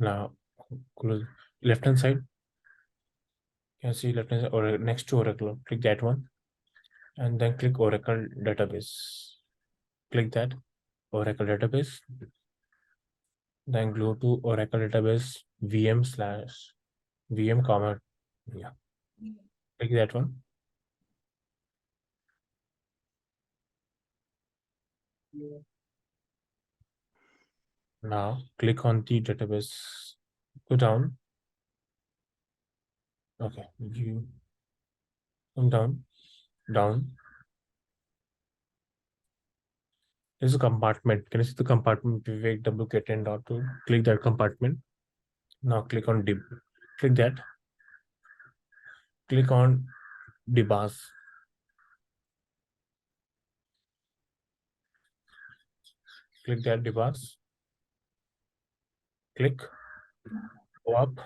Now close left hand side. You can see left hand side or next to Oracle. Click that one, and then click Oracle database. Click that Oracle database. Then go to Oracle database VM comma. Yeah. Click that one. Now click on the database. Go down. Okay. You come down. There's a compartment. Can you see the compartment? Vivek WK10.2. Click that compartment. Now click on dib. Click that. Click on dbars. Click that dbars. Click. Go up.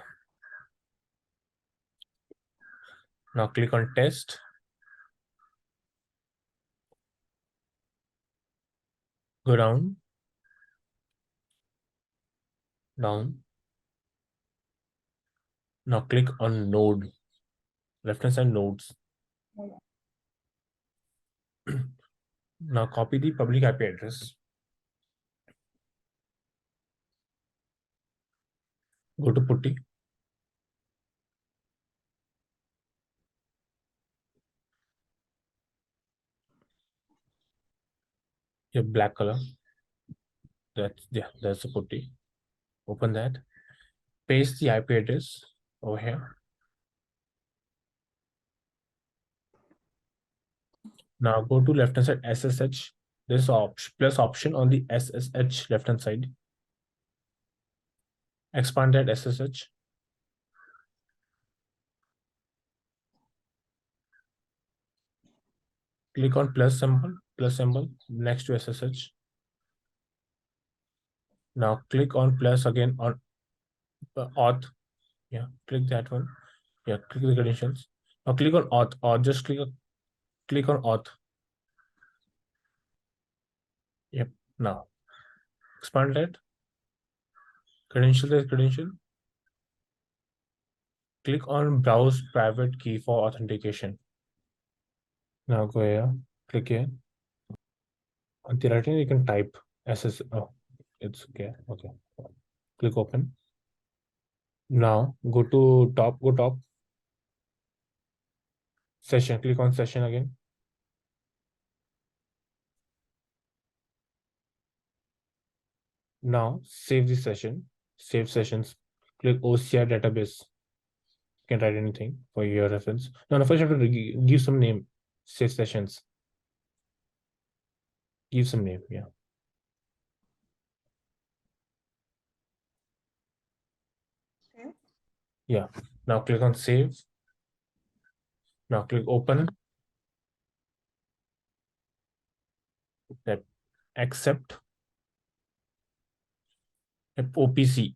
Now click on test. Go down. Down. Now click on node. Left hand side nodes. Now copy the public IP address. Go to putty. Your black color. That's the putty. Open that. Paste the IP address over here. Now go to left hand side SSH. There's plus option on the SSH left hand side. Expand that SSH. Click on plus symbol next to SSH. Now click on plus again on auth. Yeah, click that one. Yeah, click the credentials. Now click on auth or just click on auth. Yep. Now expand that. Credential. Click on browse private key for authentication. Now go here. Click here. On the right hand, you can type SS. Oh, it's okay. Okay. Click open. Now go to top. Go top. Session. Click on session again. Now save the session. Save sessions. Click OCR database. You can write anything for your reference. Now, first you have to give some name. Save sessions. Give some name. Yeah. Yeah. Now click on save. Now click open. That accept. OPC.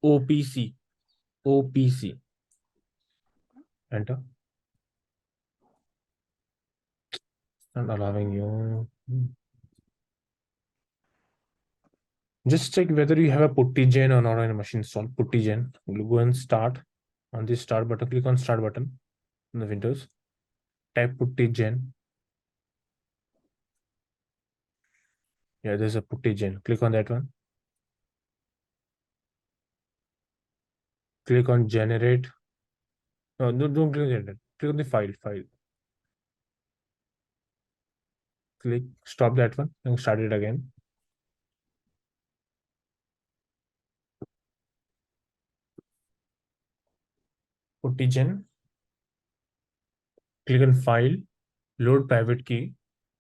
OPC. OPC. Enter. Not allowing you. Just check whether you have a puttygen or not on a machine installed. Puttygen. Go and start on the start button. Click on start button in the Windows. Type puttygen. Yeah, there's a puttygen. Click on that one. Click on generate. No, don't click on generate. Click on the file. Click stop that one and start it again. Puttygen. Click on file. Load private key.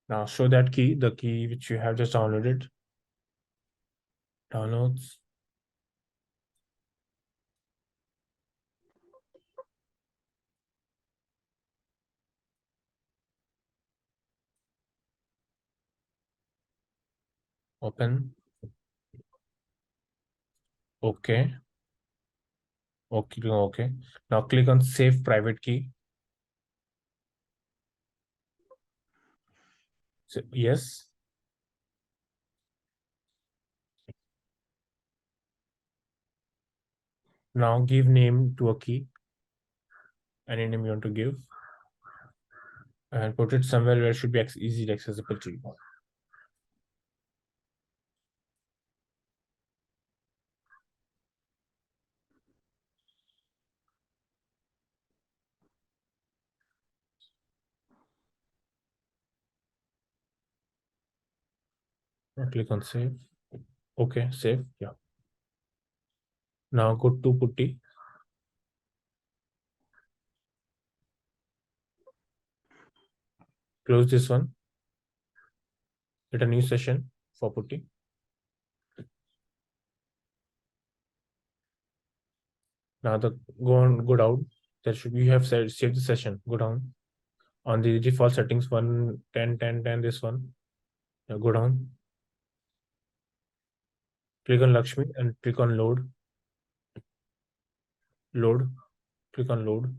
Now show that key, the key which you have just downloaded. Downloads. Open. Okay. Okay. Now click on save private key. So, yes. Now give name to a key, any name you want to give, and put it somewhere where it should be easily accessible to you. Now click on save. Okay, save. Yeah. Now go to putty. Close this one. Get a new session for putty. Now go down. There should be, you have saved the session. Go down on the default settings 1 10 10 10. This one. Now go down. Click on Lakshmi and click on load. Load. Click on load.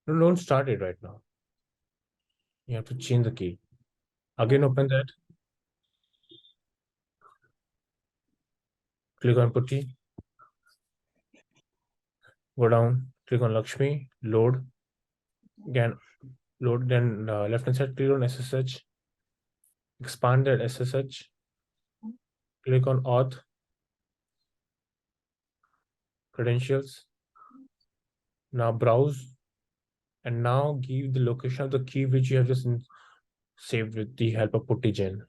No, don't start it right now. You have to change the key. Again, open that. Click on putty. Go down. Click on Lakshmi. Load. Again, load. Then left hand side, click on SSH. Expand that SSH. Click on auth. Credentials. Now browse. And now give the location of the key which you have just saved with the help of puttygen.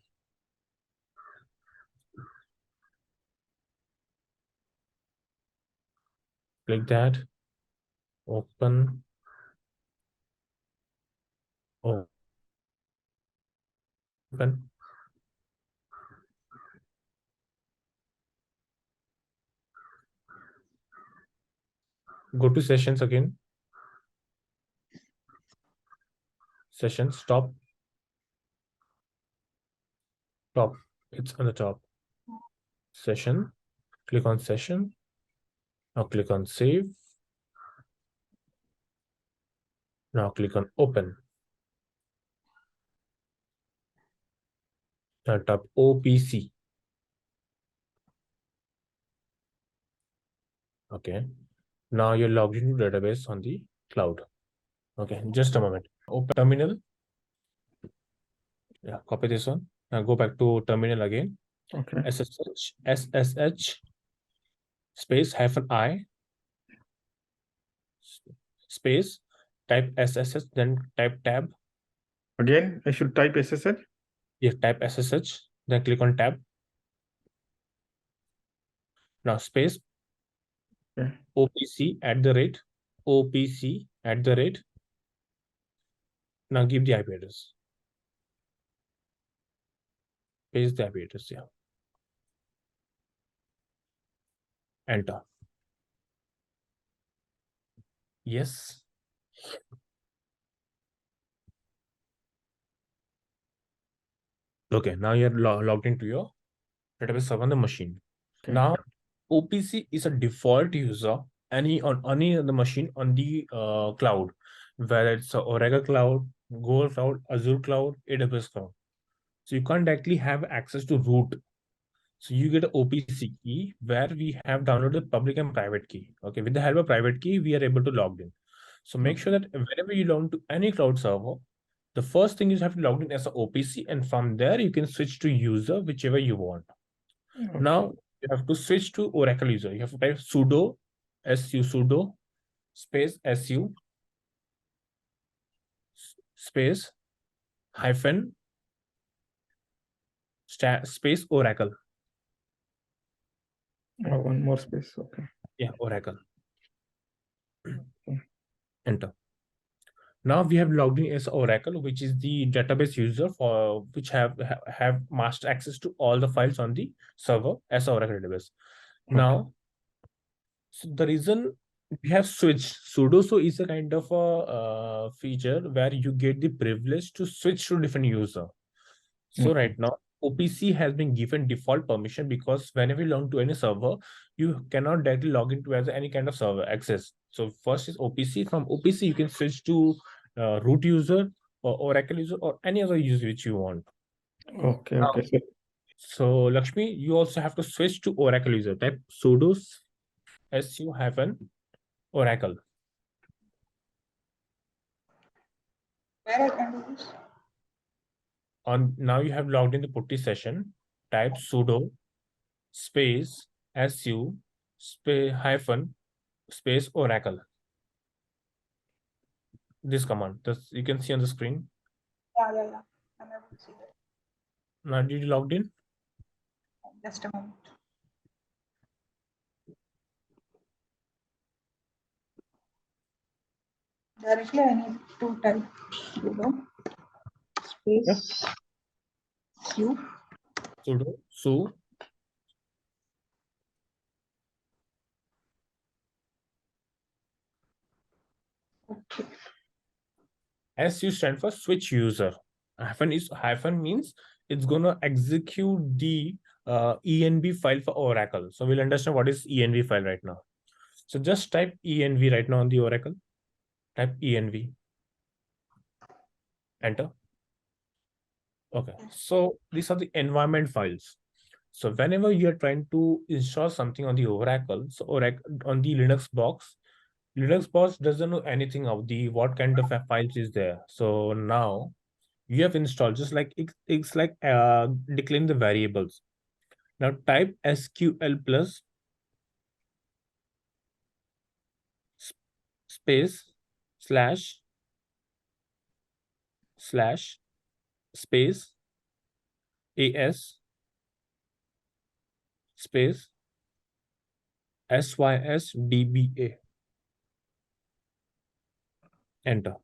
Click that. Open. Open. Go to sessions again. Session, stop. Top. It's on the top. Session. Click on session. Now click on save. Now click on open. Now type OPC. Okay. Now you're logged into database on the cloud. Okay, just a moment. Open terminal. Yeah, copy this one. Now go back to terminal again. Okay. SSH space -I space type SSH, then type tab. Again, I should type SSH? Yeah, type SSH, then click on tab. Now space Okay. OPC OPC @ now give the IP address. Paste the IP address. Yeah. Enter. Yes. Okay, now you're logged into your database server on the machine. Okay. Now OPC is a default user on any other machine on the cloud, whether it's Oracle Cloud, Google Cloud, Azure Cloud, AWS Cloud. So you can't directly have access to root. So you get an OPC key where we have downloaded public and private key. Okay, with the help of private key, we are able to log in. So make sure that whenever you log to any cloud server, the first thing is you have to log in as an OPC, and from there you can switch to user whichever you want. Okay. Now you have to switch to Oracle user. You have to type sudo space su space hyphen space Oracle. Oh, one more space. Okay. Yeah, Oracle. Okay. Enter. Now we have logged in as Oracle, which is the database user for which have master access to all the files on the server as Oracle database. Okay. Now, so the reason we have switched, sudo is a kind of a feature where you get the privilege to switch to different user. So right now, OPC has been given default permission because whenever you log to any server, you cannot directly log into as any kind of server access. So first is OPC. From OPC, you can switch to root user or Oracle user or any other user which you want. Okay. Okay. So Lakshmi, you also have to switch to Oracle user. Type sudo Oracle. Where I can do this? Now you have logged in the putty session. Type sudo space su space hyphen space oracle. This command, this you can see on the screen. Yeah. I'm able to see that. Now did you logged in? Just a moment. Directly I need to type sudo space su. Sudo su Okay. su stand for switch user. Hyphen means it's gonna execute the env file for Oracle. So we'll understand what is env file right now. So just type env right now on the Oracle. Type env. Enter. Okay. So these are the environment files. So whenever you're trying to install something on the Oracle, so Oracle on the Linux box doesn't know anything of the what kind of files is there. So now you have installed just like it's like declaring the variables. Now type SQL plus space slash space AS space SYSDBA. Enter.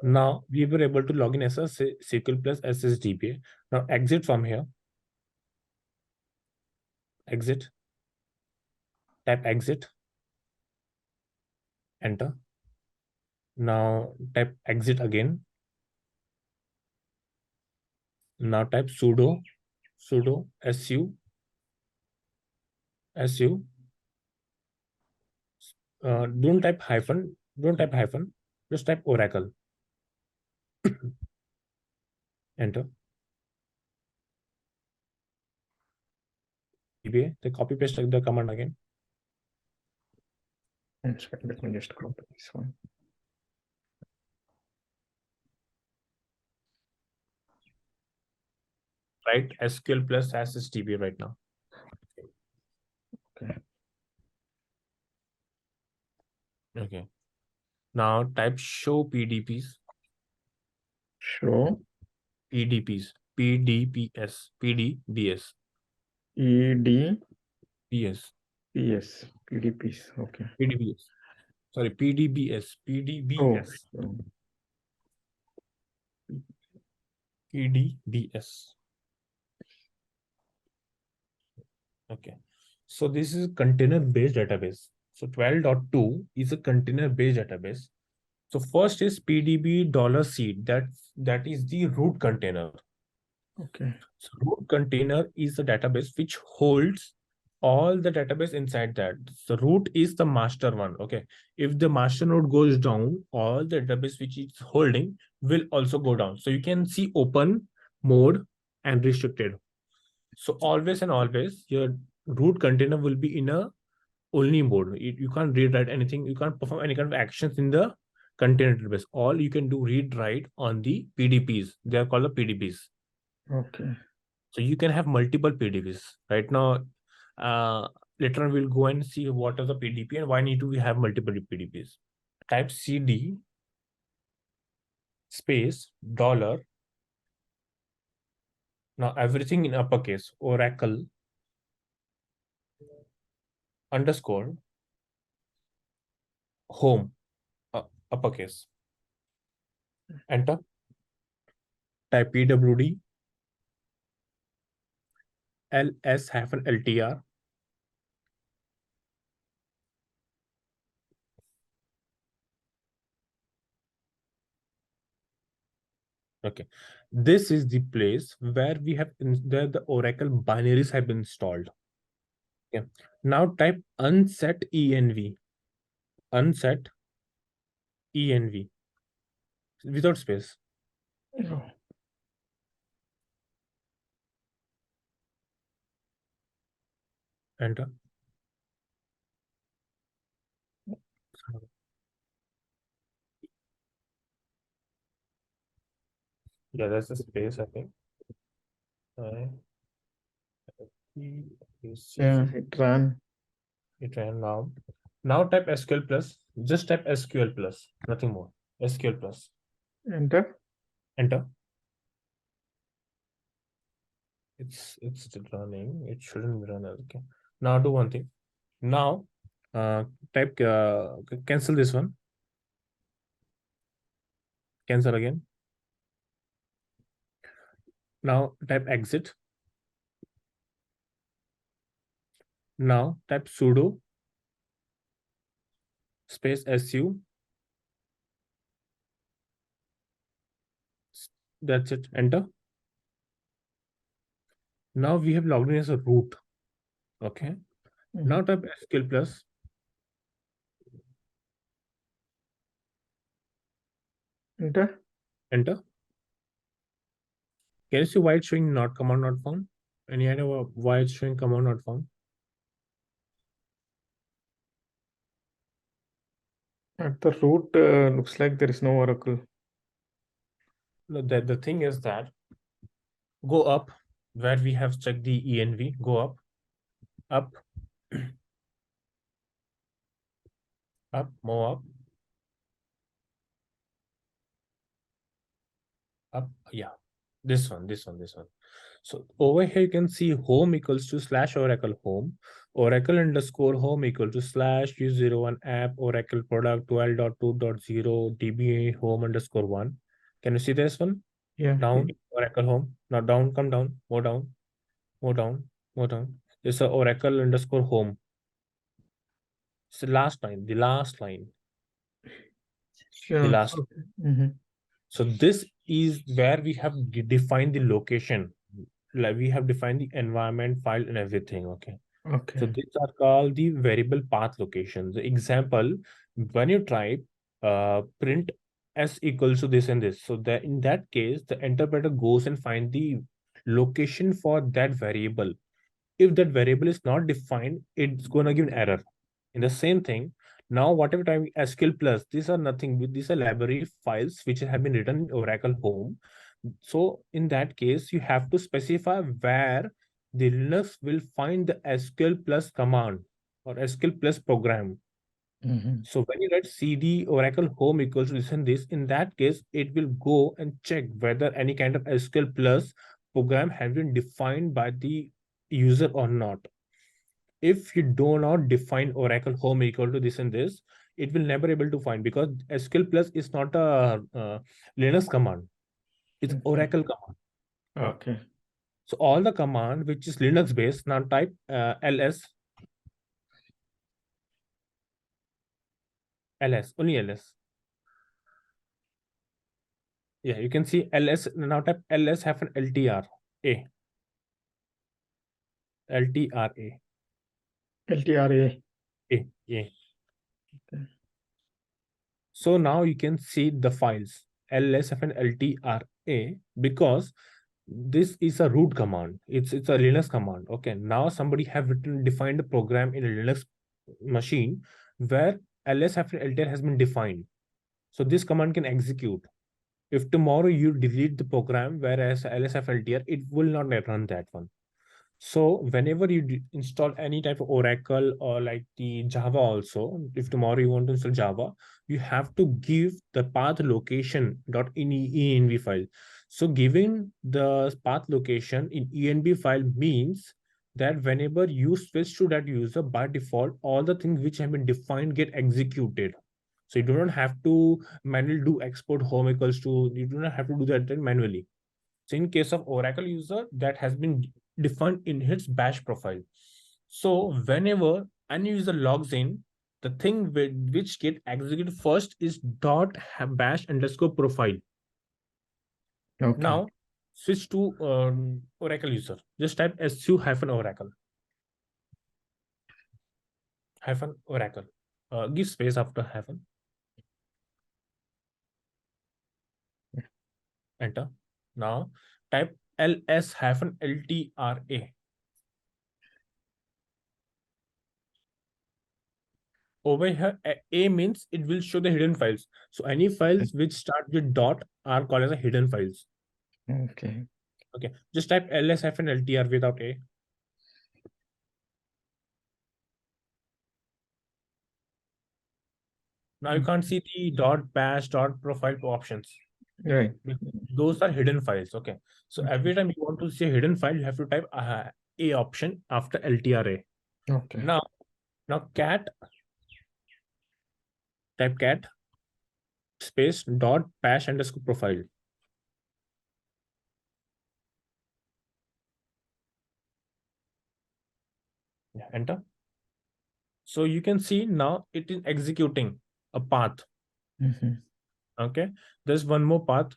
Now we were able to log in as a SQL plus SSDBA. Now exit from here. Exit. Type exit. Enter. Now type exit again. Now type sudo su don't type hyphen, just type Oracle. Enter. DBA, then copy paste the command again. One second, let me just copy this one. Write SQL plus SSDB right now. Okay. Okay. Now type show PDPs. Show PDPs. PDPS. PDBS. ED PS. PS PDPs. Okay. PDBS. Sorry, PDBS. PDBS. Oh. PDBS. Okay. So this is a container-based database. So 12.2 is a container-based database. So first is $seed. That is the root container. Okay. So root container is the database which holds all the database inside that. So root is the master one. Okay. If the master node goes down, all the database which it's holding will also go down. So you can see open, mode, and restricted. So always and always your root container will be in a only mode. You can't read write anything. You can't perform any kind of actions in the container database. All you can do read write on the PDPs. They are called the PDPs. Okay. So you can have multiple PDPs. Right now, later on we'll go and see what are the PDP and why need to we have multiple PDPs. Type CD space dollar. Now everything in uppercase. Oracle underscore home uppercase. Enter. Type pwd ls-ltr. Okay, this is the place where we have the Oracle binaries have been installed. Okay, now type unset env without space. Oh. enter. Yeah, that's the space, I think. Yeah, it ran. It ran now. Now type SQL plus. Just type SQL plus. Nothing more. SQL plus. Enter. Enter. It's still running. It shouldn't be running. Okay. Now do one thing. Now type cancel this one. Cancel again. Now type exit. Now type sudo space su. That's it. Enter. Now we have logged in as a root. Okay. Now type SQL plus. Enter. Enter. Can you see why it's showing not command not found? Any idea why it's showing command not found? At the root, looks like there is no Oracle. No, the thing is that go up where we have checked the env. Go up, up, up, more up. Yeah, this one. So over here you can see home equals to slash oracle home, oracle underscore home equal to slash u01 app oracle product 12.2.0 dba home underscore 1. Can you see this one? Yeah. Down, oracle home. Now down, come down, more down, more down, more down. It's a oracle underscore home. It's the last line, the last line. Sure. The last. Okay. So this is where we have defined the location. Like we have defined the environment file and everything. Okay. Okay. So these are called the variable path locations. The example, when you type print s equals to this and this, so that in that case, the interpreter goes and find the location for that variable. If that variable is not defined, it's gonna give an error. In the same thing, now whatever time SQL plus, these are nothing. These are library files which have been written in Oracle Home. So in that case, you have to specify where the Linux will find the SQL plus command or SQL plus program. So when you write cd oracle home equals to this and this, in that case, it will go and check whether any kind of SQL plus program has been defined by the user or not. If you do not define oracle home equal to this and this, it will never able to find, because SQL plus is not a Linux command. It's Oracle command. Okay. So all the command which is Linux based, now type ls, only ls. Yeah, you can see ls. Now type ls hyphen ltra a. LTRA. LTRA. A. So now you can see the files ls hyphen ltra, because this is a root command. It's a Linux command. Okay. Now somebody have defined a program in a Linux machine where ls hyphen ltr has been defined. So this command can execute. If tomorrow you delete the program whereas lsfltr, it will not run that one. So whenever you install any type of Oracle or like the Java also, if tomorrow you want to install Java, you have to give the path location .env file. So giving the path location in env file means that whenever you switch to that user, by default, all the things which have been defined get executed. So you do not have to manually do export home equals to, you do not have to do that manually. So in case of Oracle user, that has been defined in its bash profile. So whenever any user logs in, the thing which get executed first is .bash underscore profile. Okay. Now switch to Oracle user. Just type su hyphen Oracle. Hyphen Oracle. Give space after hyphen. Enter. Now type ls hyphen ltra. Over here, A means it will show the hidden files. So any files which start with dot are called as a hidden files. Okay. Okay, just type ls-ltr without A. Now you can't see the dot bash dot profile options. Right. Those are hidden files. Okay, so Okay. every time you want to see a hidden file, you have to type A option after ltra. Okay. Now type cat space dot bash underscore profile. Yeah, enter. So you can see now it is executing a path. Mhm. Okay, there's one more path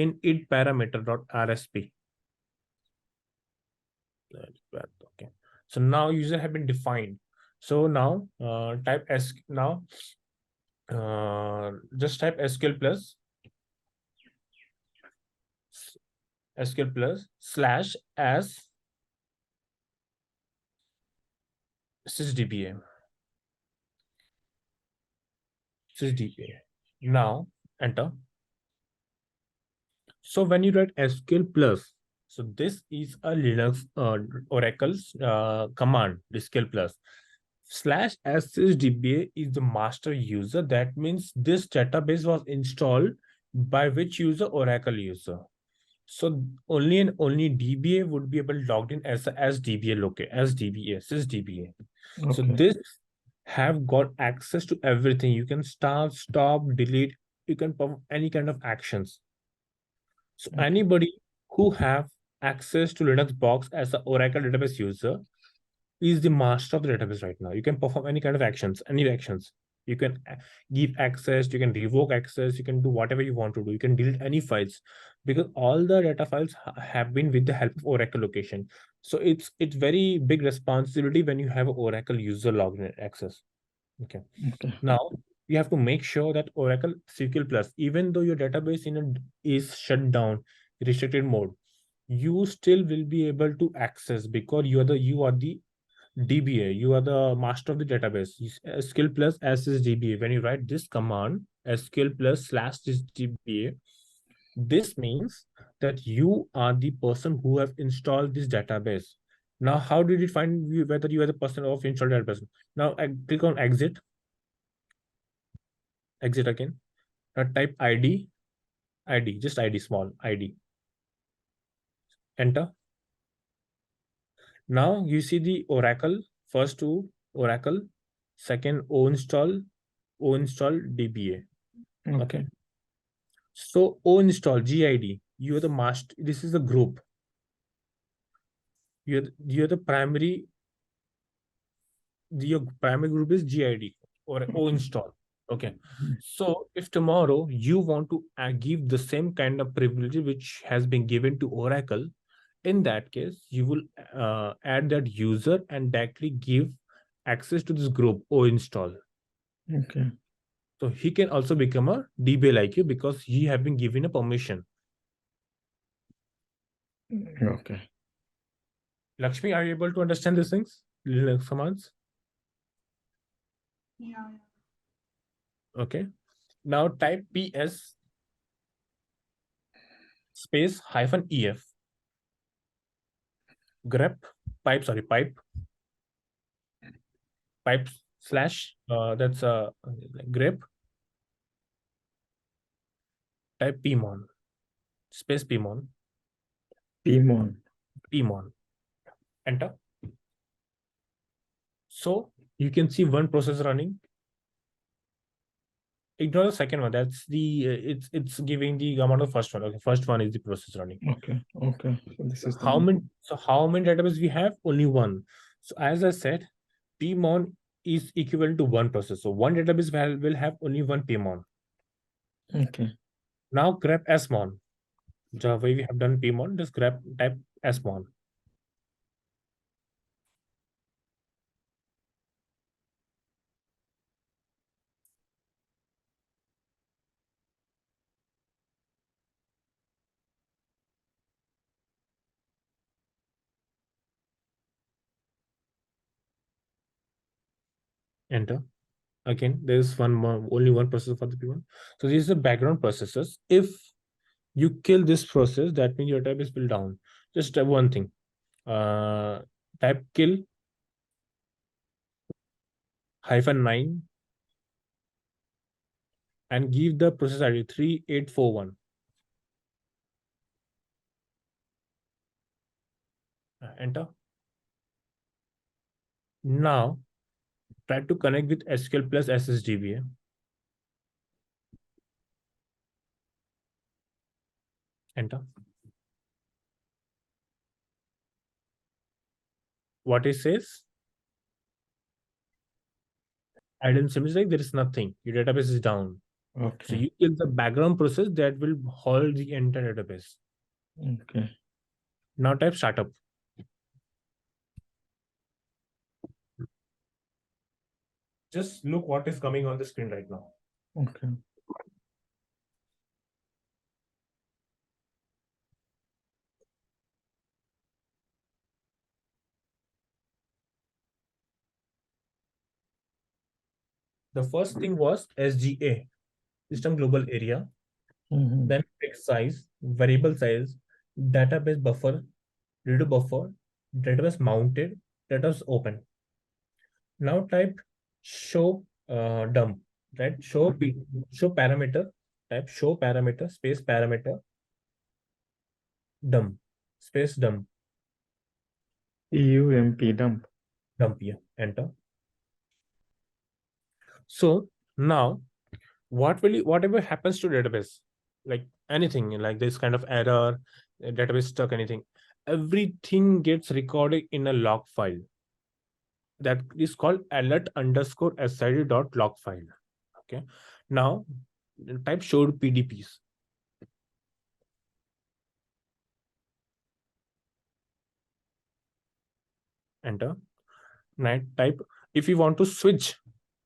in id parameter.rsp. Okay, so now user have been defined. So now type s now just type sql plus slash as sysdba. Now enter. So when you write SQL plus, so this is a Linux Oracle's command, SQL plus. Slash /sysdba is the master user. That means this database was installed by which user? Oracle user. So only and only DBA would be able to log in as DBA locate as DBA, sysdba. So Okay. this have got access to everything. You can start, stop, delete. You can perform any kind of actions. So Okay. anybody who have access to Linux box as an Oracle database user is the master of the database right now. You can perform any kind of actions, any actions. You can give access, you can revoke access, you can do whatever you want to do. You can delete any files because all the data files have been with the help of Oracle location. So it's very big responsibility when you have an Oracle user login access. Okay. Okay. Now you have to make sure that Oracle SQL Plus, even though your database is shut down, restricted mode, you still will be able to access because you are the DBA, you are the master of the database. SQL Plus as is DBA. When you write this command, SQL Plus slash this DBA, this means that you are the person who have installed this database. Now, how did it find you whether you are the person of installed database? Now, I click on exit again. Type ID, just ID, small ID. Enter. Now you see the Oracle, first two Oracle, second O install DBA. Okay. So O install GID, you are the master. This is the group. You're the primary. Your primary group is GID or O install. Okay. So if tomorrow you want to give the same kind of privilege which has been given to Oracle, in that case, you will add that user and directly give access to this group O install. Okay. So he can also become a DBA like you because he have been given a permission. Okay. Lakshmi, are you able to understand these things? Linux commands? Yeah. Okay. Now type PS space -ef grep pipe slash that's grep type pmon space Pimon. enter. So you can see one process running. Ignore the second one. That's the it's giving the command of first one. Okay, first one is the process running. Okay. Okay. So this is How many database we have? Only one. So as I said, pmon is equivalent to one process. So one database will have only one pmon. Okay. Now grab smon. The way we have done pmon, just grab type smon. Enter. Again, there is only one process for the P1. So these are the background processes. If you kill this process, that means your database will down. Just one thing. Type kill -9 and give the process ID 3841. Enter. Now try to connect with SQL plus SSDBA. Enter. What it says? Item seems like there is nothing. Your database is down. Okay. So you kill the background process that will hold the entire database. Okay. Now type startup. Just look what is coming on the screen right now. Okay. The first thing was SGA, System Global Area, then text size, variable size, database buffer, redo buffer, database mounted, database open. Now type show dump, right? Show parameter, type show parameter space parameter dump space dump dump. dump here. Enter. So now whatever happens to database, like anything like this kind of error, database stuck, anything, everything gets recorded in a log file that is called alert_sid.log file. Okay, now type showed pdps. Enter. Now type, if you want to switch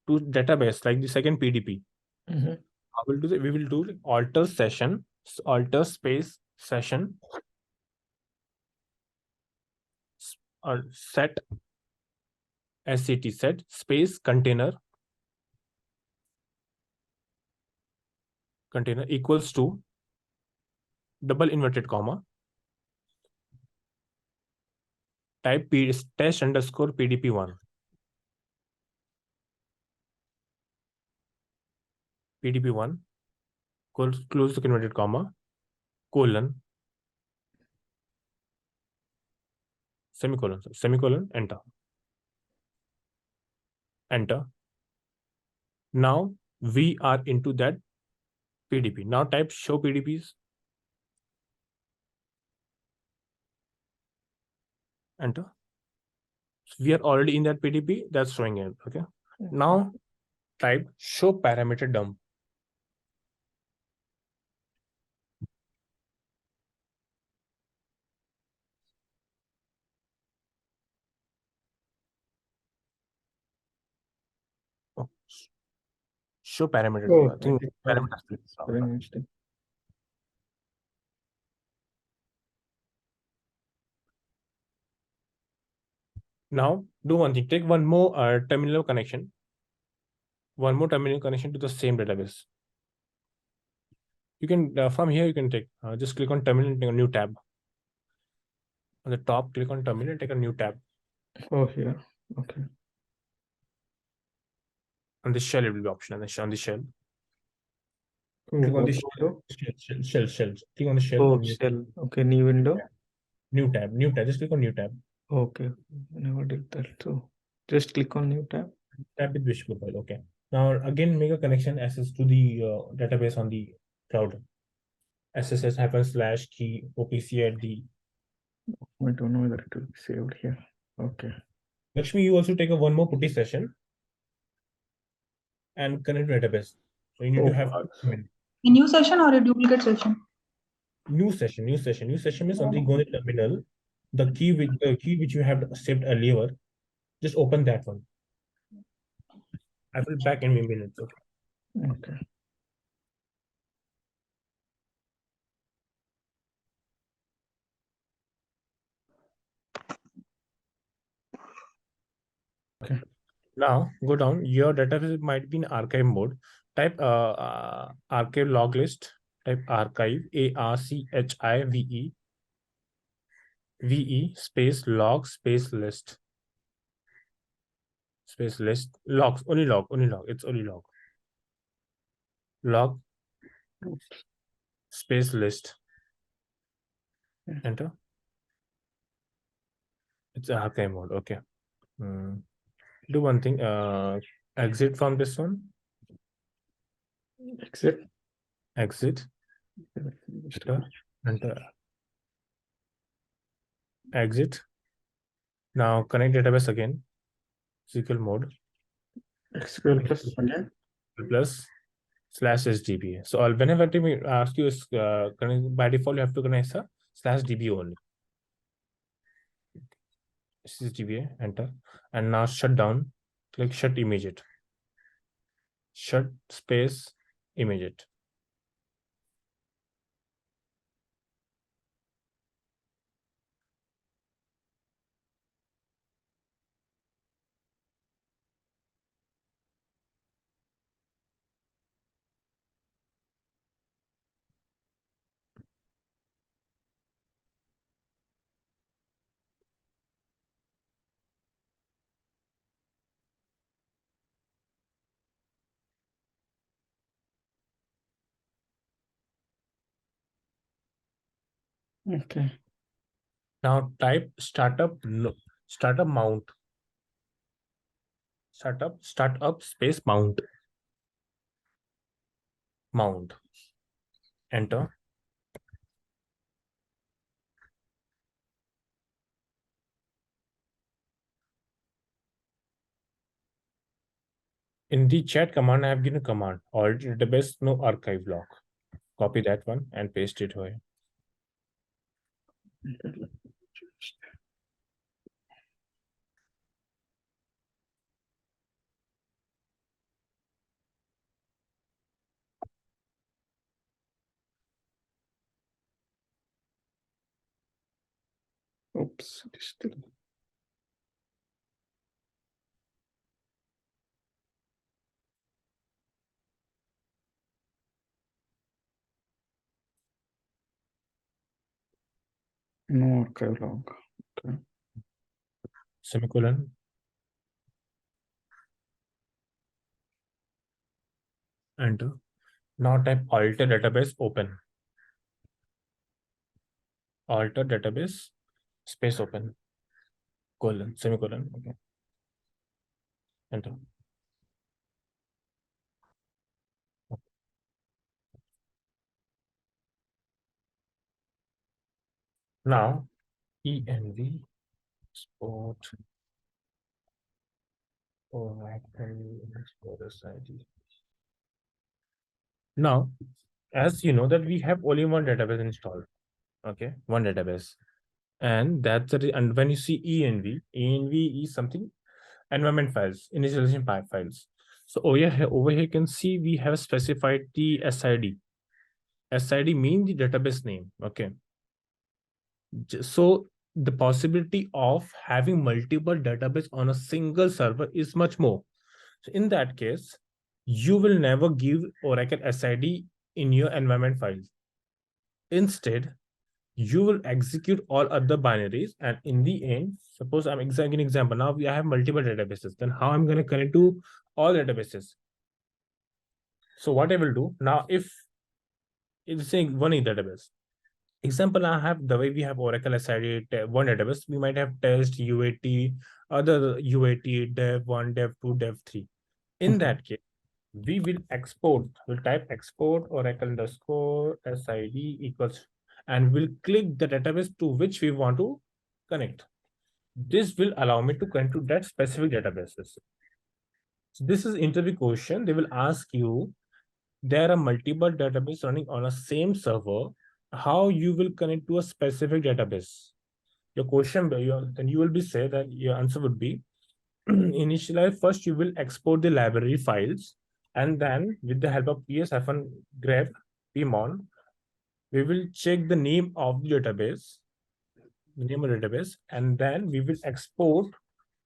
to database like the second pdp, we will do alter session, alter space session, or set set space container equals to double inverted comma, type test_pdp1, pdp1 close the inverted comma, colon, semicolon, enter. Now we are into that pdp. Now type show pdps. Enter. So we are already in that pdp, that's showing it. Okay, now type show parameter dump. Show parameter. Parameters. Now do one thing, take one more terminal connection to the same database. You can from here you can take just click on terminal and take a new tab. On the top, click on terminal, take a new tab. Oh, here. Okay. On the shell, it will be optional. On the shell. Click on the shell. Click on the shell. Oh, shell. Okay, new window. New tab. Just click on new tab. Okay. Never did that. So just click on new tab. Tab with wish profile. Okay. Now again, make a connection access to the database on the cloud. SSS-/key OPC at the. I don't know whether it will be saved here. Okay. Lakshmi, you also take a one more putty session and connect to database. So you need to have a new session or a duplicate session? New session means on the go to terminal. The key which you have saved earlier, just open that one. I will back in minutes. Okay. Okay. Okay. Now go down. Your database might be in archive mode. Type archive log list. Type archive ARCHIVE space log space list space list logs only log it's only log space list. Enter. It's archive mode. Okay. Do one thing. Exit from this one. Exit. Enter. Exit. Now connect database again. SQL mode. SQL plus again. Plus /SDBA. So whenever we ask you by default you have to connect a /DBA only. /DBA. Enter. And now shut down. Click shut immediate. Shut space immediate. Okay. Now type startup mount. Startup space mount. Enter. In the chat command, I have given a command, alt database no archive log. Copy that one and paste it here. Oops. Still. No archive log. Okay. Semicolon. Enter. Now type alter database open. Alter database space open. Colon. Semicolon. Okay. Enter. Now env export Oracle ID. Now, as you know that we have only one database installed. Okay, one database. And that's and when you see env is something environment files, initialization files. So over here you can see we have specified the SID. SID means the database name. Okay. So the possibility of having multiple database on a single server is much more. So in that case, you will never give Oracle SID in your environment files. Instead, you will execute all other binaries, and in the end, suppose I'm giving an example. Now I have multiple databases. Then how I'm going to connect to all databases? So what I will do now, if it's saying one database, example, I have the way we have Oracle SID one database, we might have test, UAT, other UAT, dev1, dev2, dev3. In that case, we will we'll type export Oracle underscore SID equals, and we'll click the database to which we want to connect. This will allow me to connect to that specific databases. So this is interview question. They will ask you, there are multiple databases running on a same server. How you will connect to a specific database? Your question, then you will be say that your answer would be initialize. First, you will export the library files, and then with the help of ps-grep pmon, we will check the name of the database, and then we will export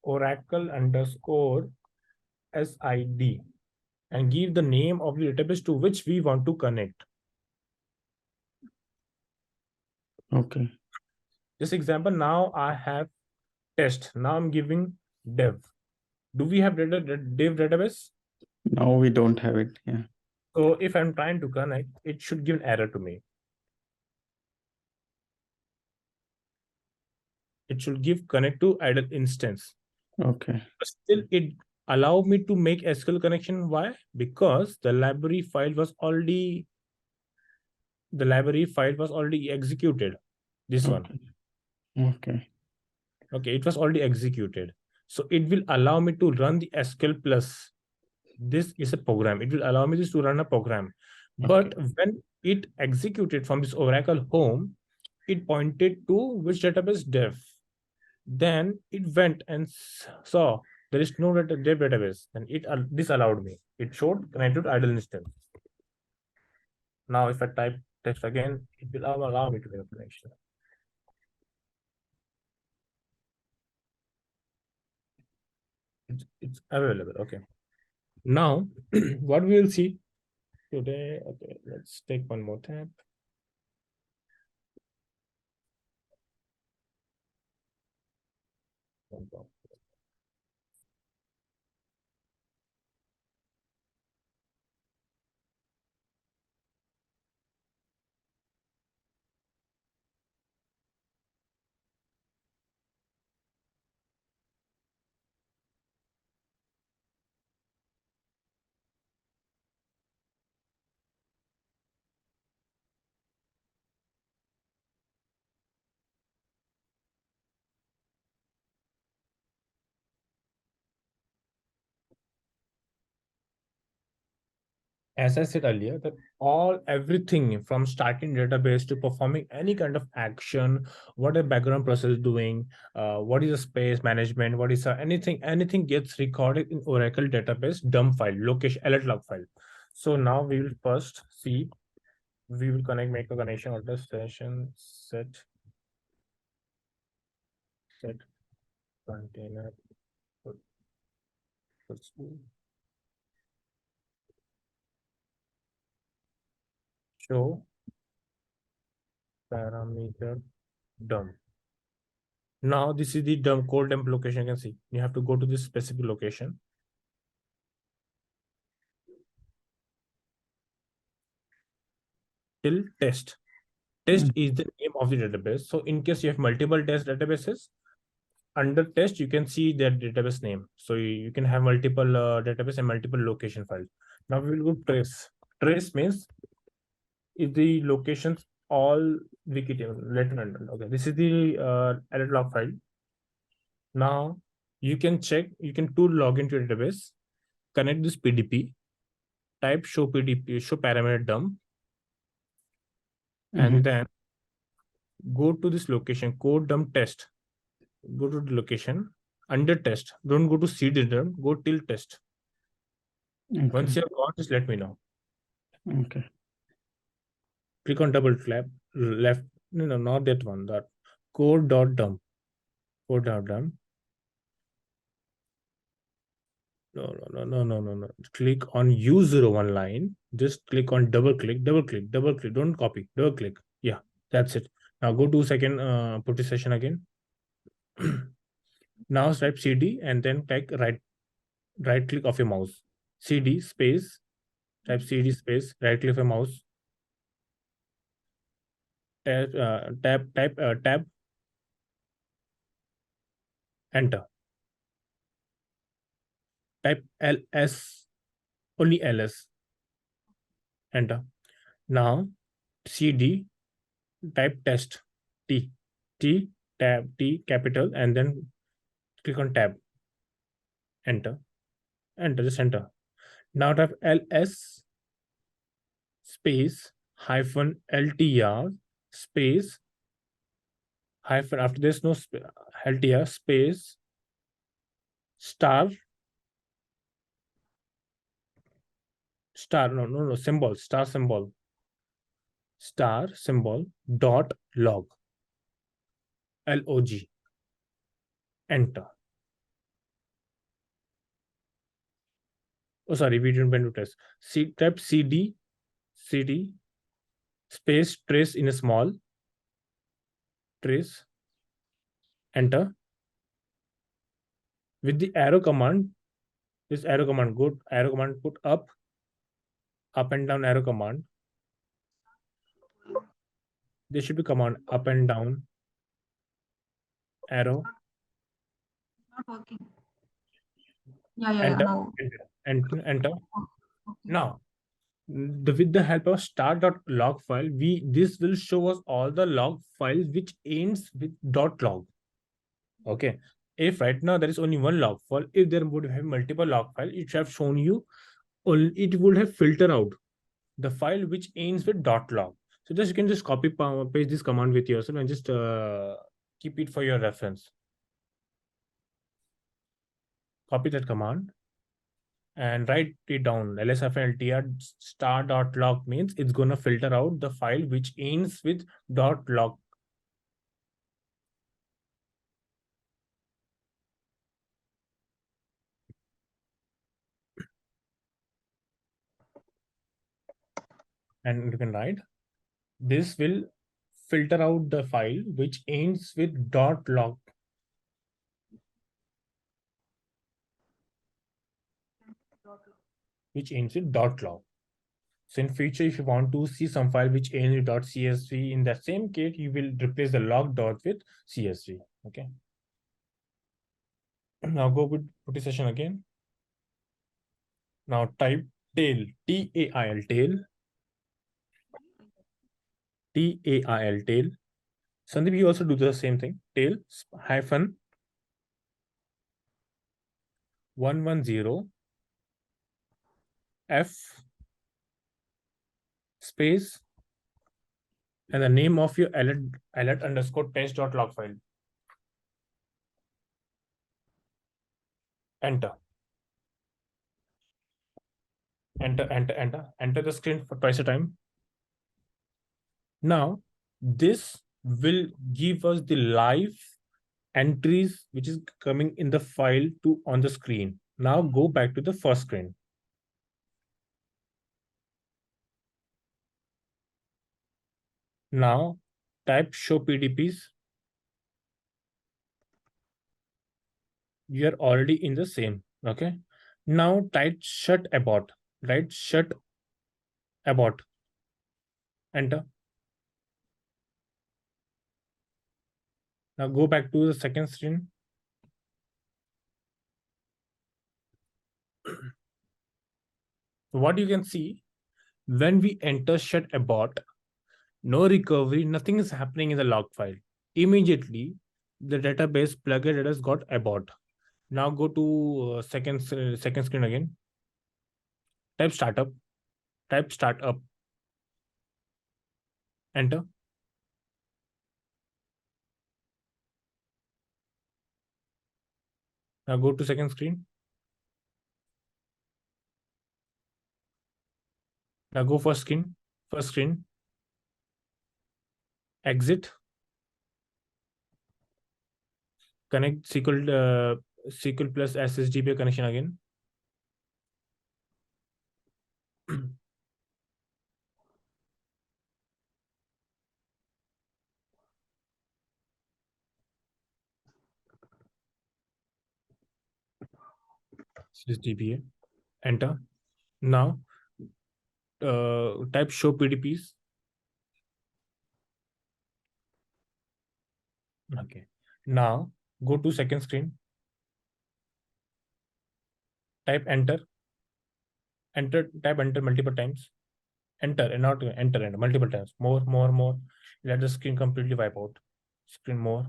Oracle underscore SID and give the name of the database to which we want to connect. Okay. This example, now I have test. Now I'm giving dev. Do we have dev database? Now we don't have it. Yeah. So if I'm trying to connect, it should give an error to me. It should give connect to idle instance. Okay. But still, it allowed me to make SQL connection. Why? Because the library file was already executed. This one. Okay. Okay, it was already executed. So it will allow me to run the SQL plus. This is a program. It will allow me this to run a program. But when it executed from this Oracle home, it pointed to which database dev. Then it went and saw there is no dev database. And it disallowed me. It showed connected idle instance. Now if I type text again, it will allow me to make a connection. It's available. Okay. Now what we will see today. Okay, let's take one more tab. As I said earlier, that everything from starting database to performing any kind of action, what a background process is doing, what is a space management, what is anything gets recorded in Oracle database dump file, location alert log file. So now we will first see, we will make a connection order session set container. Show parameter dump. Now this is the dump code dump location. You can see you have to go to this specific location. Till test. Test is the name of the database. So in case you have multiple test databases, under test you can see their database name. So you can have multiple database and multiple location files. Now we will go trace. Trace means if the locations all wiki table. Okay, this is the alert log file. Now you can check. You can log into your database, connect this PDP, type show PDP, show parameter dump, and then go to this location, code dump test. Go to the location under test. Don't go to CD dump, go till test. Once you have got, just let me know. Okay. Click on double tap left. No, not that one. That code dot dump. Code dot dump. No. Click on U01 line. Just click on double click. Don't copy. Double click. Yeah, that's it. Now go to second put this session again. Now type CD and then type right click of your mouse. CD space. Type CD space. Right click of your mouse. Tab. Enter. Type ls, only ls. Enter. Now CD, type test, tab, T capital, and then click on tab. Enter. Just enter. Now type ls space -ltr space hyphen, after this no ltr space star symbol, star symbol dot log, log. Enter. Oh, sorry, we didn't went to test. Type cd space trace in a small trace. Enter. With the arrow command, this arrow command, go arrow command, put up and down arrow command. There should be command up and down arrow. Not working. Yeah, Enter. no. Enter. Okay. Now, with the help of start.log file, this will show us all the log files which ends with .log. Okay. If right now there is only one log file, if there would have multiple log files, it should have shown you, it would have filtered out the file which ends with .log. So just you can just copy paste this command with yourself and just keep it for your reference. Copy that command and write it down. lsfltr star.log means it's gonna filter out the file which ends with .log. And you can write, this will filter out the file which ends with .log. Which ends with .log. So in future, if you want to see some file which ends with .csv, in that same case, you will replace the log dot with csv. Okay. Now go with putty session again. Now type tail, tail, tail. Sandeep, you also do the same thing. Tail hyphen 110 f space and the name of your alert underscore test.log file. Enter. Enter the screen for twice a time. Now this will give us the live entries which is coming in the file on the screen. Now go back to the first screen. Now type show PDPs. You are already in the same. Okay. Now type shut abort. Right? Shut abort. Enter. Now go back to the second screen. What you can see, when we enter shut abort, no recovery, nothing is happening in the log file. Immediately, the database plugin headers got abort. Now go to second screen again. Type startup. Type startup. Enter. Now go to second screen. Now go first screen. First screen. Exit. Connect SQL plus SSDB connection again. SSDBA. Enter. Now type show PDPs. Okay. Now go to second screen. Type enter. Type enter multiple times. Enter and not enter and multiple times. More. Let the screen completely wipe out. Screen more.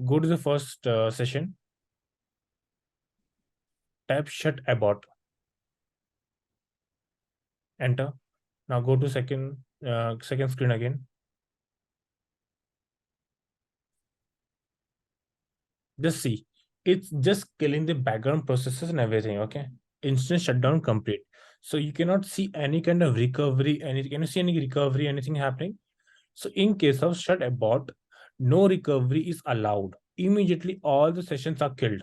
Go to the first session. Type shut abort. Enter. Now go to second screen again. Just see, it's just killing the background processes and everything. Okay, instant shutdown complete. So you cannot see any kind of recovery. Can you see any recovery? Anything happening? So in case of shut abort, no recovery is allowed. immediately all the sessions are killed.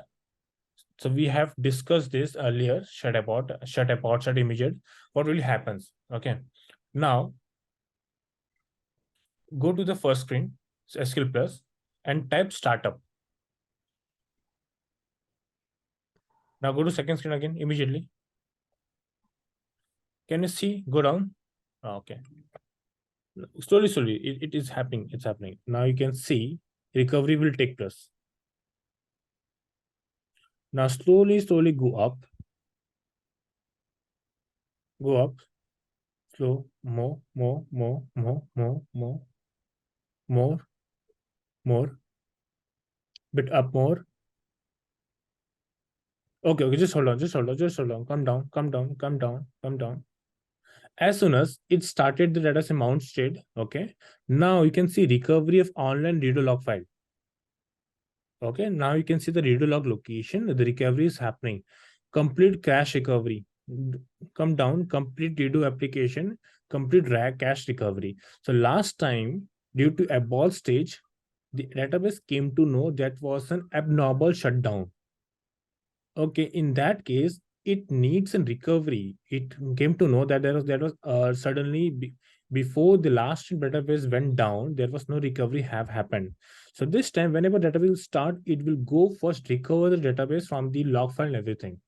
So we have discussed this earlier, shut abort, shut immediate. What really happens? Okay. Now go to the first screen, SQL Plus, and type startup. Now go to second screen again immediately. Can you see? Go down. Okay. Slowly, it is happening. It's happening. Now you can see recovery will take place. Now slowly go up. Go up. Slow. More. Bit up more. Okay, just hold on. Come down. As soon as it started the data mount state, okay, now you can see recovery of online redo log file. Okay, now you can see the redo log location, the recovery is happening. Complete cache recovery. Come down, complete redo application, complete cache recovery. So last time, due to abort stage, the database came to know that was an abnormal shutdown. Okay, in that case, it needs a recovery. It came to know that there was suddenly before the last database went down, there was no recovery have happened. So this time, whenever database will start, it will go first recover the database from the log file and everything.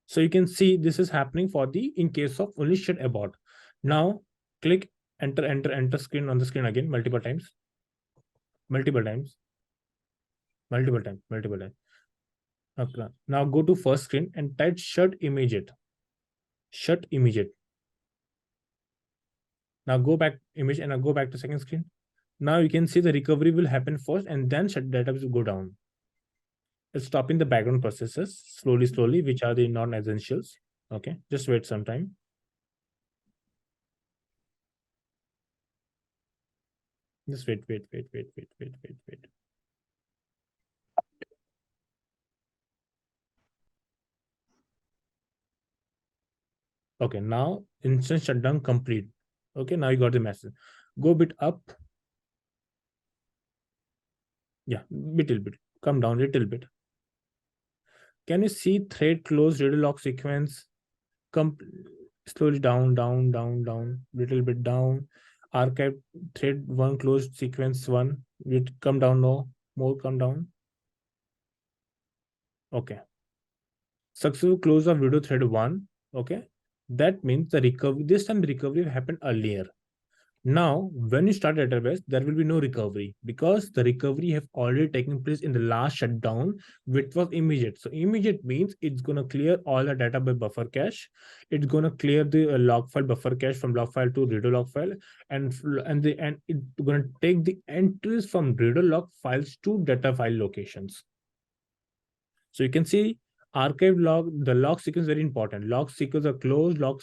So you can see this is happening for the in case of only shut abort. Now click enter screen on the screen again multiple times. Okay. Now go to first screen and type shut immediate. Now go back image and now go back to second screen. Now you can see the recovery will happen first and then shut database will go down. It's stopping the background processes slowly, which are the non-essentials. Okay, just wait some time. Just wait. Okay, now instance shutdown complete. Okay, now you got the message. Go a bit up. Yeah, little bit. Come down little bit. Can you see thread close redo log sequence? Come slowly down, little bit down. Archive thread one closed sequence one. It come down, no more, come down. Okay. Successful close of video thread one. Okay. That means the recovery, this time the recovery happened earlier. Now, when you start database, there will be no recovery because the recovery have already taken place in the last shutdown, which was immediate. So immediate means it's going to clear all the database buffer cache. It's going to clear the log file buffer cache from log file to redo log file, and it's going to take the entries from redo log files to data file locations. So you can see archive log, the log sequence is very important. Log sequence are closed, log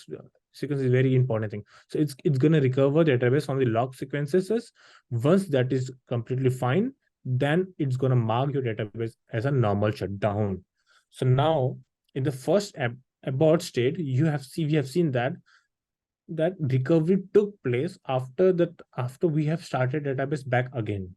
sequence is very important thing. So it's going to recover the database from the log sequences. Once that is completely fine, then it's going to mark your database as a normal shutdown. So now in the first abort state, we have seen that recovery took place after we have started database back again.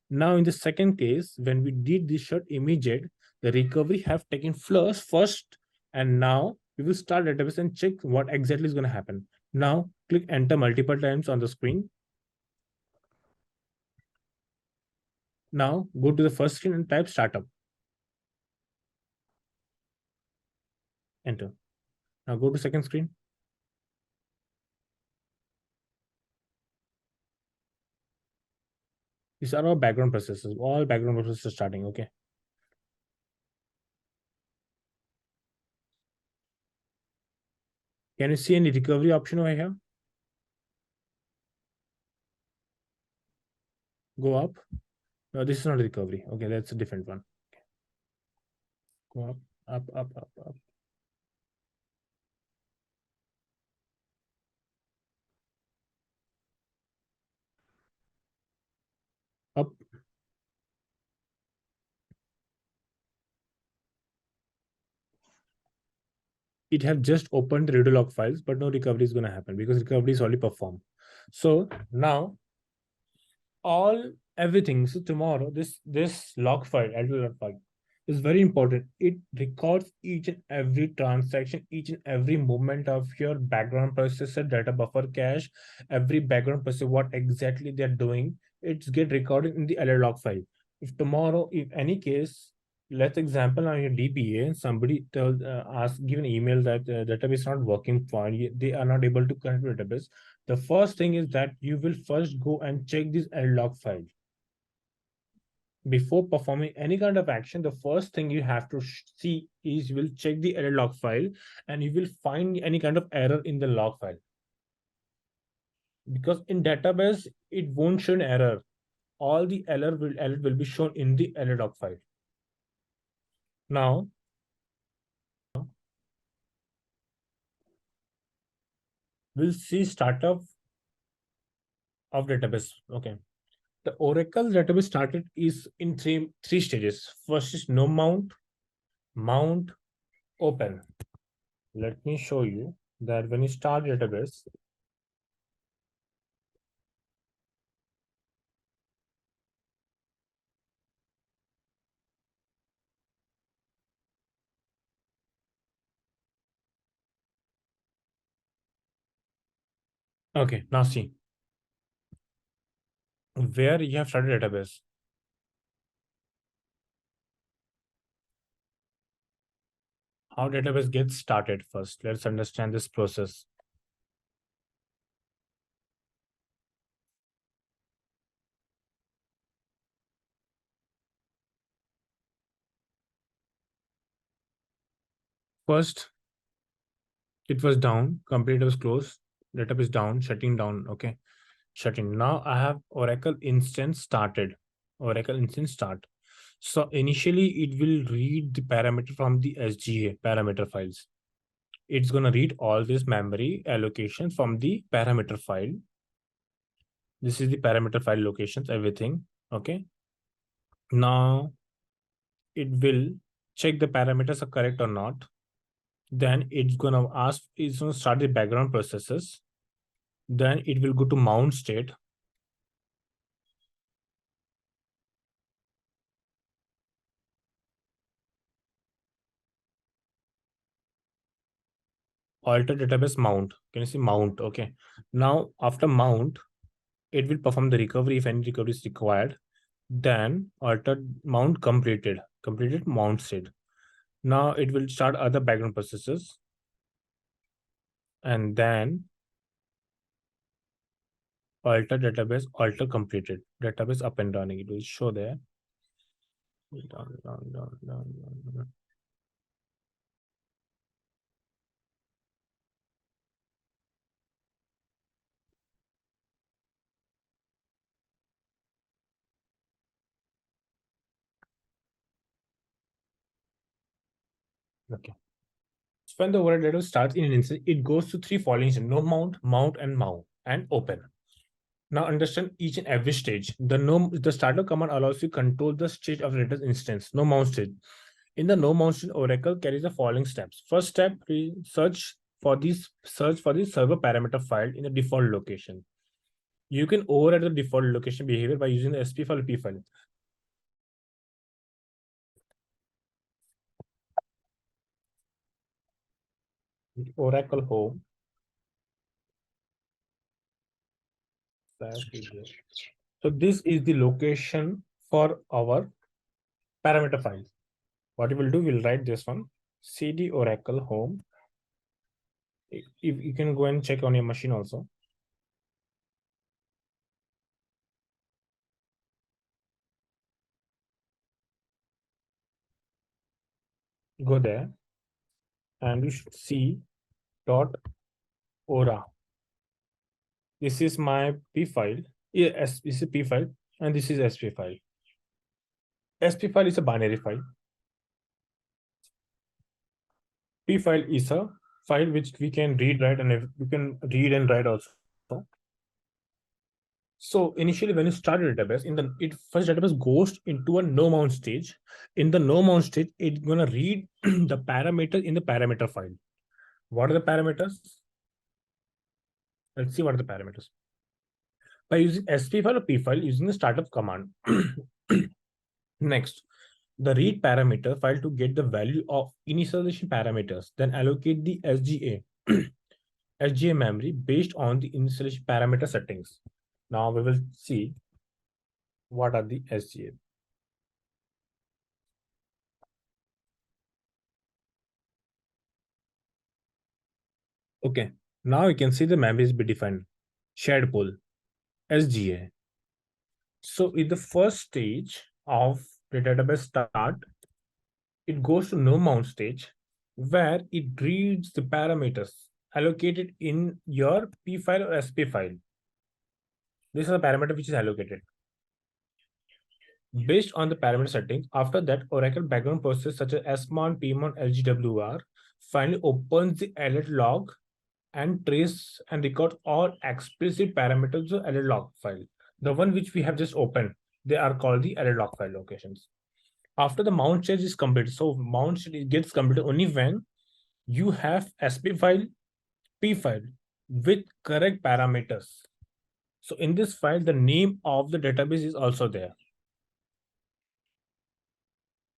Now in the second case, when we did the shut immediate, the recovery have taken first, and now we will start database and check what exactly is going to happen. Now click enter multiple times on the screen. Now go to the first screen and type startup. Enter. Now go to second screen. These are all background processes. All background processes starting. Okay. Can you see any recovery option over here? Go up. No, this is not recovery. Okay, that's a different one. Go up. Up. It have just opened the redo log files, but no recovery is going to happen because recovery is already performed. So now everything. So tomorrow, this log file, log file, is very important. It records each and every transaction, each and every movement of your background processor, data buffer cache, every background processor, what exactly they're doing. It's get recorded in the log file. If tomorrow, if any case, let's example on your DBA, somebody tells give an email that database not working fine, they are not able to connect to database. The first thing is that you will first go and check this log file. Before performing any kind of action, the first thing you have to see is you will check the error log file and you will find any kind of error in the log file. Because in database, it won't show an error. All the error will be shown in the error log file. Now, we'll see startup of database. Okay. The Oracle database started is in three stages. First is no mount, mount, open. Let me show you that when you start database, okay, now see where you have started database. How database gets started first. Let's understand this process. First, it was down, computer was closed, database down, shutting down. Okay, shutting. Now I have Oracle instance started. Oracle instance start. So initially it will read the parameter from the SGA parameter files. It's gonna read all this memory allocation from the parameter file. This is the parameter file locations, everything. Okay. Now it will check the parameters are correct or not. Then it's gonna ask, it's gonna start the background processes. Then it will go to mount state. Alter database mount. Can you see mount? Okay. Now after mount, it will perform the recovery if any recovery is required. Then alter mount completed. Completed mount state. Now it will start other background processes. And then alter database, alter completed. Database up and running. It will show there. Down. Okay. So when the override database starts in an instance, it goes to three following: no mount, mount, and open. Now understand each and every stage. The starter command allows you to control the stage of the database instance. No mount stage. In the no mount stage, Oracle carries the following steps. First step, we search for the server parameter file in the default location. You can override the default location behavior by using the SP file or P file. Oracle home. So this is the location for our parameter file. What we will do, we'll write this one, cd oracle home. If you can go and check on your machine also. Go there and you should see dot ora. This is my p file. Yes, this is p file and this is sp file. Sp file is a binary file. P file is a file which we can read, write, and we can read and write also. So initially, when you start a database, first database goes into a no mount stage. In the no mount stage, it's gonna read the parameters in the parameter file. What are the parameters? Let's see what are the parameters. by using SP file or P file using the startup command. Next, the read parameter file to get the value of initialization parameters, then allocate the SGA memory based on the initialization parameter settings. Now we will see what are the SGA. Okay, now you can see the memory is defined. Shared pool, SGA. So in the first stage of the database start, it goes to no mount stage where it reads the parameters allocated in your P file or SP file. This is a parameter which is allocated. Based on the parameter settings, after that, Oracle background process such as smount, pmount, lgwr finally opens the alert log and trace and record all explicit parameters of alert log file. The one which we have just opened, they are called the alert log file locations. After the mount stage is completed, so mount stage gets completed only when you have SP file, P file with correct parameters. So in this file, the name of the database is also there.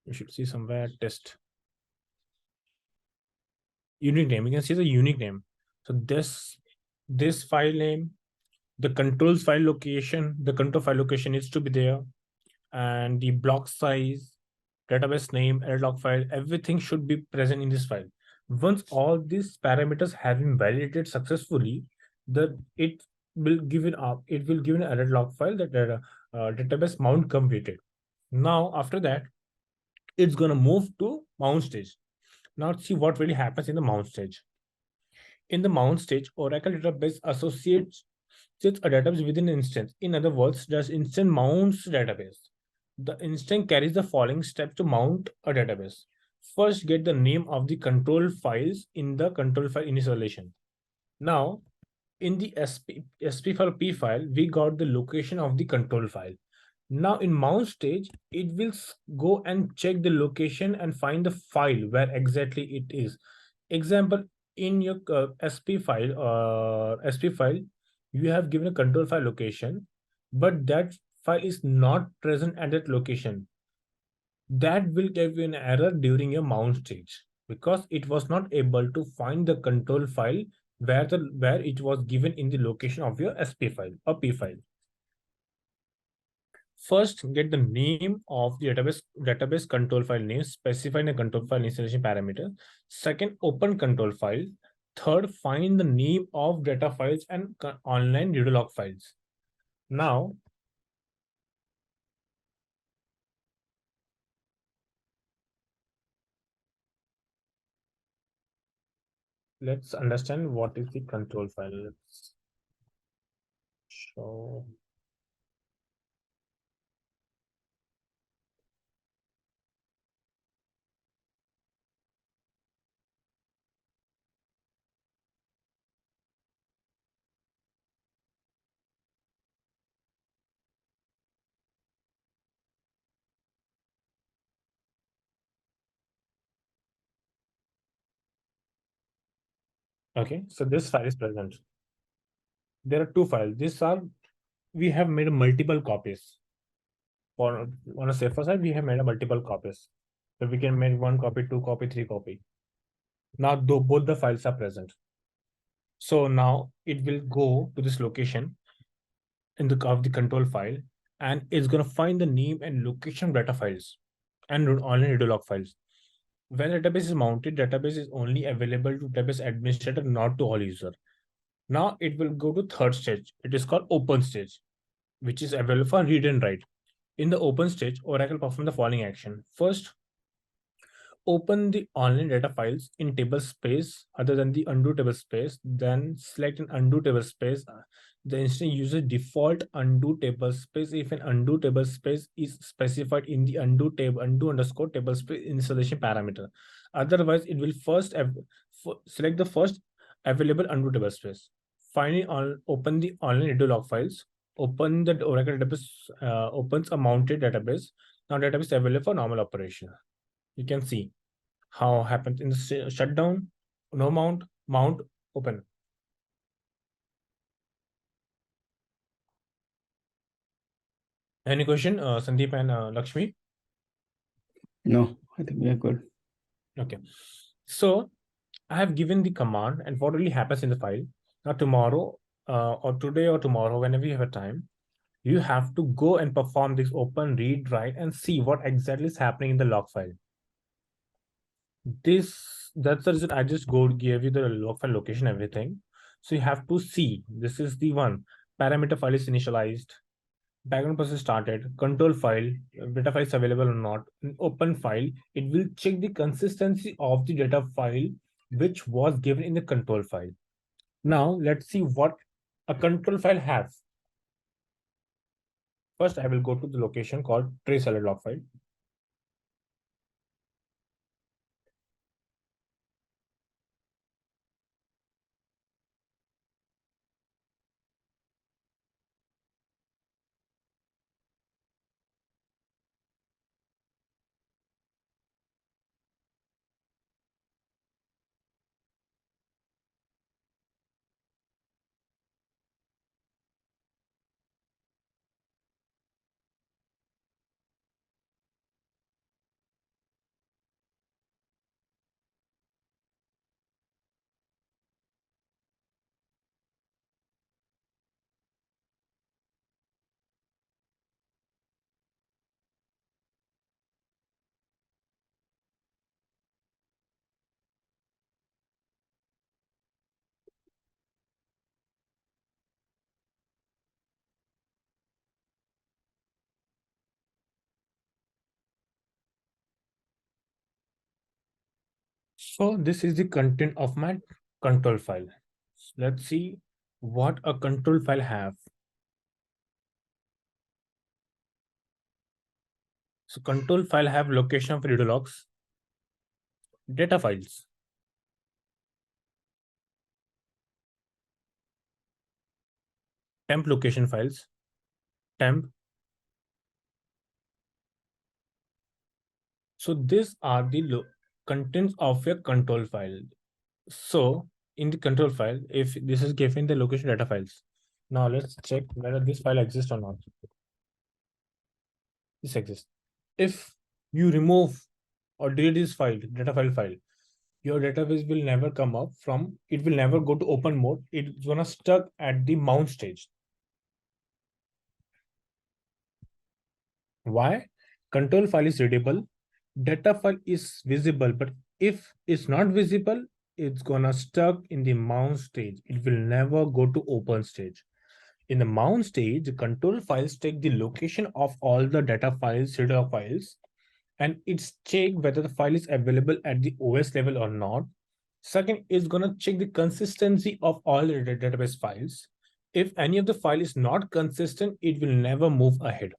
You should see somewhere test. Unique name. You can see the unique name. So this file name, the controls file location, the control file location needs to be there, and the block size, database name, error log file, everything should be present in this file. Once all these parameters have been validated successfully, it will give an error log file that database mount completed. Now after that, it's gonna move to mount stage. Now let's see what really happens in the mount stage. In the mount stage, Oracle database associates a database within an instance. In other words, does instant mounts database. The instance carries the following steps to mount a database. First, get the name of the control files in the control file initialization. Now, in the SP file P file, we got the location of the control file. Now in mount stage, it will go and check the location and find the file where exactly it is. Example, in your SP file, you have given a control file location, but that file is not present at that location. That will give you an error during your mount stage because it was not able to find the control file where it was given in the location of your SP file or P file. First, get the name of the database control file name, specifying the control file installation parameter. Second, open control file. Third, find the name of data files and online data log files. Now, let's understand what is the control file. Let's show. Okay, so this file is present. There are two files. We have made multiple copies. For on a safer side, we have made a multiple copies. So we can make 1 copy, 2 copy, 3 copy. Now both the files are present. So now it will go to this location in the control file, and it's gonna find the name and location of data files and online data log files. When database is mounted, database is only available to database administrator, not to all user. Now it will go to third stage. It is called open stage, which is available for read and write. In the open stage, Oracle perform the following action. First, open the online data files in table space other than the undo table space, then select an undo table space. The instance uses default undo table space if an undo table space is specified in the undo underscore table space installation parameter. Otherwise, it will first select the first available undo table space. Finally, open the online data log files. Open the Oracle database, opens a mounted database. Now database available for normal operation. You can see how happens in the shutdown, no mount, mount, open. Any question, Sandeep and Lakshmi? No, I think we are good. Okay. So I have given the command, and what really happens in the file. Now tomorrow, or today or tomorrow, whenever you have a time, you have to go and perform this open, read, write, and see what exactly is happening in the log file. That's the reason I just gave you the log file location, everything. So you have to see, this is the one. Parameter file is initialized, background process started, control file, data file is available or not, an open file. It will check the consistency of the data file which was given in the control file. Now let's see what a control file has. First, I will go to the location called trace log file. So this is the content of my control file. Let's see what a control file have. So control file have location of redo logs, data files, temp location files, temp. So these are the contents of your control file. So in the control file, if this is given the location data files, now let's check whether this file exists or not. This exists. If you remove or delete this file, data file, your database will never come up from, it will never go to open mode. It's gonna stuck at the mount stage. Why? Control file is readable, data file is visible, but if it's not visible, it's gonna stuck in the mount stage. It will never go to open stage. In the mount stage, the control files take the location of all the data files, data files, and it's check whether the file is available at the OS level or not. Second, it's gonna check the consistency of all the database files. If any of the file is not consistent, it will never move ahead.